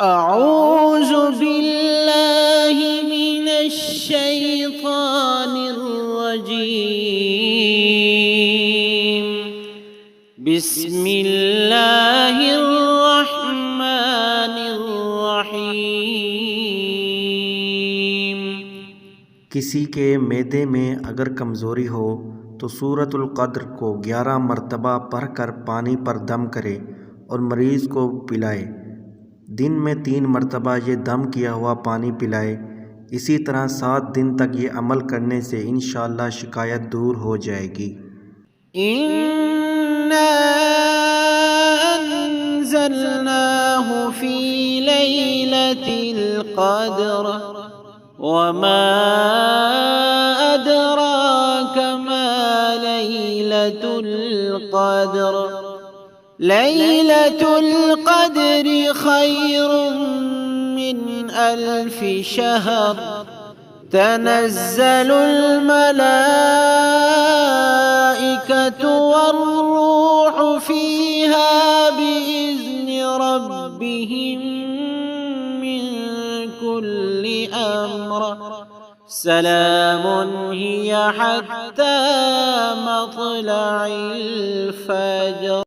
اعوذ باللہ من الشیطان الرجیم بسم اللہ الرحمن الرحیم۔ کسی کے معدے میں اگر کمزوری ہو تو سورۃ القدر کو 11 مرتبہ پڑھ کر پانی پر دم کرے اور مریض کو پلائے۔ دن میں 3 مرتبہ یہ دم کیا ہوا پانی پلائے۔ اسی طرح 7 دن تک یہ عمل کرنے سے انشاءاللہ شکایت دور ہو جائے گی۔ اِنَّا أَنزَلْنَاهُ فِي لَيْلَةِ الْقَدْرِ وَمَا أَدْرَاكَ مَا لَيْلَةُ الْقَدْرِ لَيْلَةُ الْقَدْرِ خَيْرٌ مِّنْ أَلْفِ شَهْرٍ تَنَزَّلُ الْمَلَائِكَةُ وَالرُّوحُ فِيهَا بِإِذْنِ رَبِّهِم مِّن كُلِّ أَمْرٍ سَلَامٌ هِيَ حَتَّىٰ مَطْلَعِ الْفَجْرِ۔